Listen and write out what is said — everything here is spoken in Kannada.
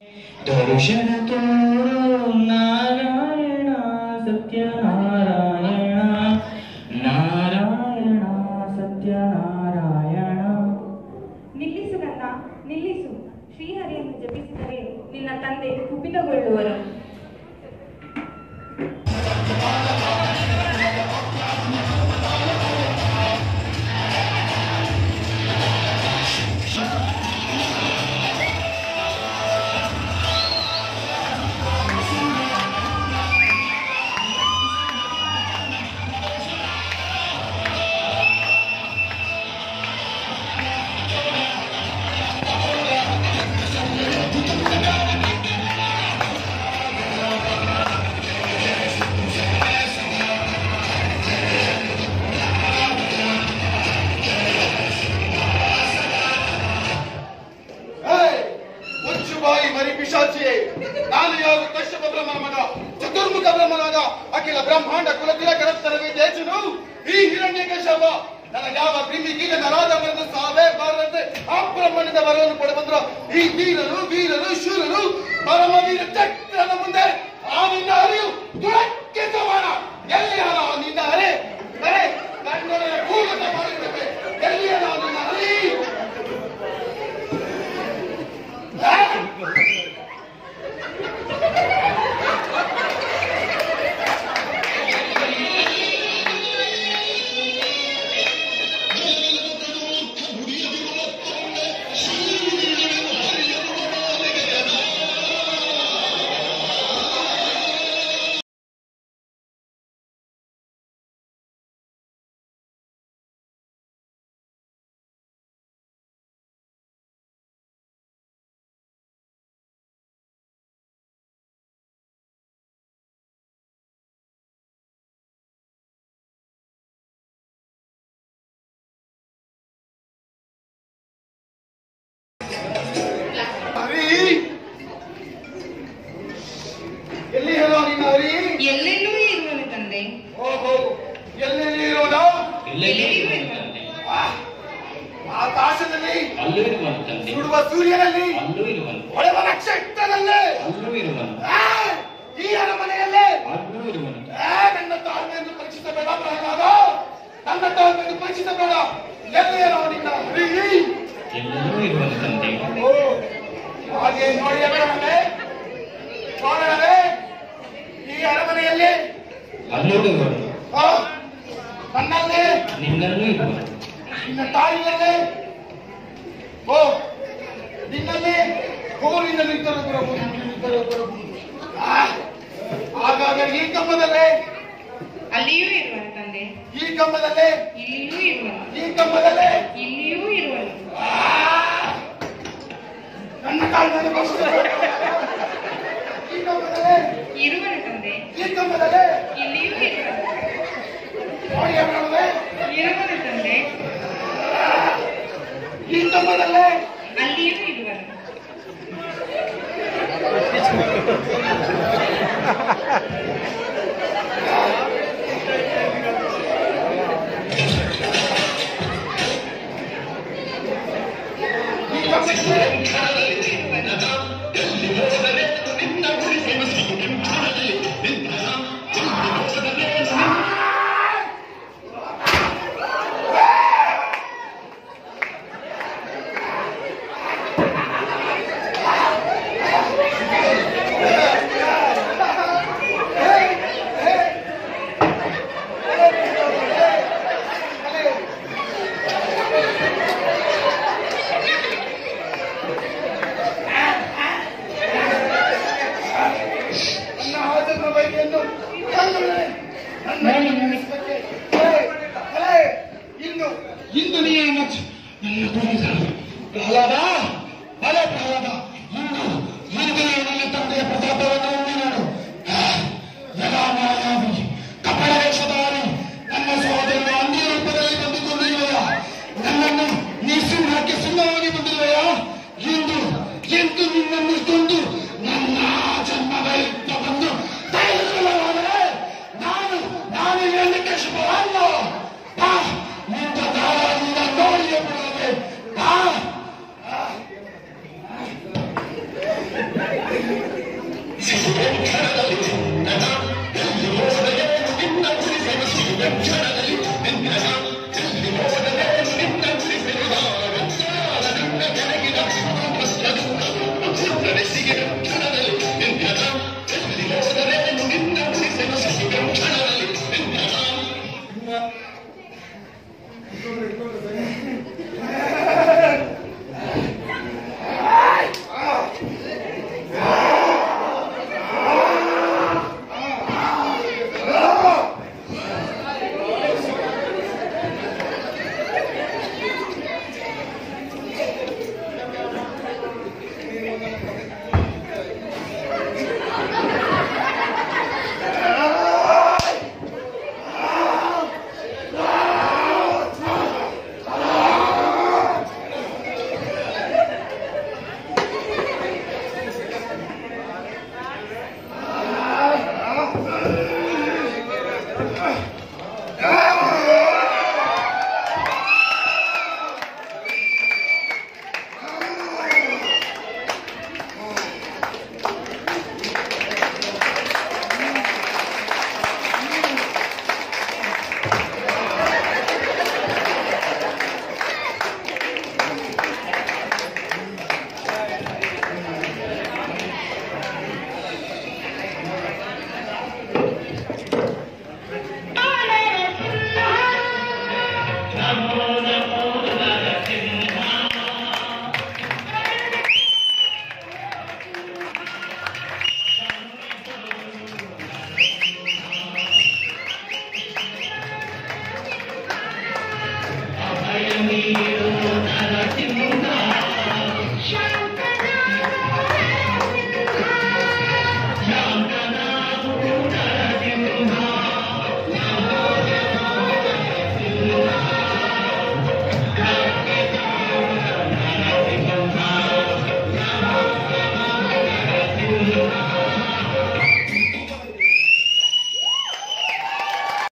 ದರ್ಶನ ತೋರು ನಾರಾಯಣ ಸತ್ಯನಾರಾಯಣ ನಾರಾಯಣ ಸತ್ಯನಾರಾಯಣ. ನಿಲ್ಲಿಸು ನನ್ನ ನಿಲ್ಲಿಸು. ಶ್ರೀಹರಿಯನ್ನು ಜಪಿಸಿದರೆ ನಿನ್ನ ತಂದೆ ಕುಪಿತಗೊಳ್ಳುವರು. ಅಖಿಲ ಬ್ರಹ್ಮಾಂಡ ಕುಲತಿಲಕರತ್ತರವೇ ದೇಶನು ಈ ಹಿರಣ್ಯಕಶವ ನನ್ನ ಯಾವ ಕ್ರಿಮಿಗೀಗ ನರಾದ ಬರೆದು ಸಾವೇ ಬಾರದಂತೆ ಆ ಬ್ರಹ್ಮಣ್ಯದ ವರವನ್ನು ಕೊಡಬಂದ್ರು ಈ ವೀರರು ಶೂರರು ಪರಮವೀರ ಚಕ್ರನ ಮುಂದೆ ಆ ನಿನ್ನ ಹರಿಯು ದುರಕ್ಕೆ ಸಮಾನ. ಎಲ್ಲಿ ಹರ ನಿನ್ನ ಹರೆ ಬರೇ ಕಣ್ಣೊಳಗ ಭೂಗತ ಮಾಡಿದ್ದೇವೆ. ಎಲ್ಲಿ ಹರ ನಿನ್ನ ಹರಿ ಎಲ್ಲೆಲ್ಲೂ ಇರುವನು ತಂದೆ. ಓಹೋ, ಎಲ್ಲೆಲ್ಲಿ ಇರೋದ? ಆಕಾಶದಲ್ಲಿ ಅಲ್ಲೂ ಇರುವನು ತಂದೆ. ಸುಡುವ ಸೂರ್ಯನಲ್ಲಿ ಅಲ್ಲೂ ಇರುವನು. ಹೊಳೆವ ನಕ್ಷತ್ರದಲ್ಲಿ ಅಲ್ಲೂ ಇರುವನು. ಈ ಅರಮನೆಯಲ್ಲೇ ಅಲ್ಲೂ ಇರುವನು. ನನ್ನ ತಾಳ್ಮೆಯನ್ನು ಪರೀಕ್ಷಿಸಬೇಡ ಪ್ರಹ್ಲಾದ, ನನ್ನ ತಾಳ್ಮೆಯನ್ನು ಪರೀಕ್ಷಿಸಬೇಡ. ಎಲ್ಲಿಯೋ ನಿನ್ನ ಎಲ್ಲೆಲ್ಲೂ ಇರುವನು ತಂದೆ. ಹಾಗೆ ನೋಡಿ ನೋಡೋಣವೇ ಈ ಅರಮನೆಯಲ್ಲಿ ಅಲ್ಲೂ ಇರುವನು. ನನ್ನಲ್ಲಿ ನಿನ್ನಲ್ಲೂ ಇರುವನು. ನಿನ್ನ ತಾಯಿಯಲ್ಲೇ ಓ ನಿನ್ನಲ್ಲಿ ಕೋರಿನಲ್ಲಿ ಇದ್ದರೂ ಬರಬಹುದು. ಹಾಗಾಗ ಈ ಕಂಬದಲ್ಲೇ ಅಲ್ಲಿಯೂ ಇರುವನು ತಂದೆ. ಈ ಕಂಬದಲ್ಲೇ ಇಲ್ಲಿಯೂ ಇರುವನು. ಈ ಕಂಬದಲ್ಲೇ ಇಲ್ಲಿಯೂ ಇರುವನು. ನನ್ನ ಕಾಲದಲ್ಲಿ ಈ ಕಂಬದಲ್ಲೇ ಇರುವನು ತಂದೆ. ಈ ಕಂಬದಲ್ಲೇ ಇಲ್ಲಿಯೂ ಇರುವನು. ನೋಡಿ ಇರುವನು ತಂದೆ. ಈ ಕಂಬದಲ್ಲೇ ಅಲ್ಲಿಯೂ ಇರುವನು. ಈ ಕಂಬದಲ್ಲೇ ಇಂದು ನೀನು ಪ್ರಹ್ಲಾದ ಬಲೆ ಪ್ರಹ್ಲಾದ ಇಂದು ನನ್ನ ತಂದೆಯ ಪ್ರತಾಪವನ್ನು ನೋಡು. ಯಲಾಮಾಯಾವಿ ಕಪಡ ವೇಷಧಾರಿ ನನ್ನ ಸಹೋದರನ ಅಂದಿಯ ರೂಪದಲ್ಲಿ ಬಂದುಕೊಂಡಿರುವೆಯ ನನ್ನನ್ನು ನೀ ಸಿಂಹಕ್ಕೆ ಸಿಂಹವಾಗಿ ಬಂದಿರುವೆಯ. ಎಂದು ನಿನ್ನನ್ನು ಕೊಂದು ನನ್ನ ಜನ್ಮಗಳಿಂದ ಬಂದು ತೈಲವಾದರೆ ನಾನು ಹೇಳಲಿಕ್ಕೆ ಶುಭವಲ್ಲ. ನಿಂತ ದಾರ ನೋಡಿಯೇ ಬಿಡದೆ Let's see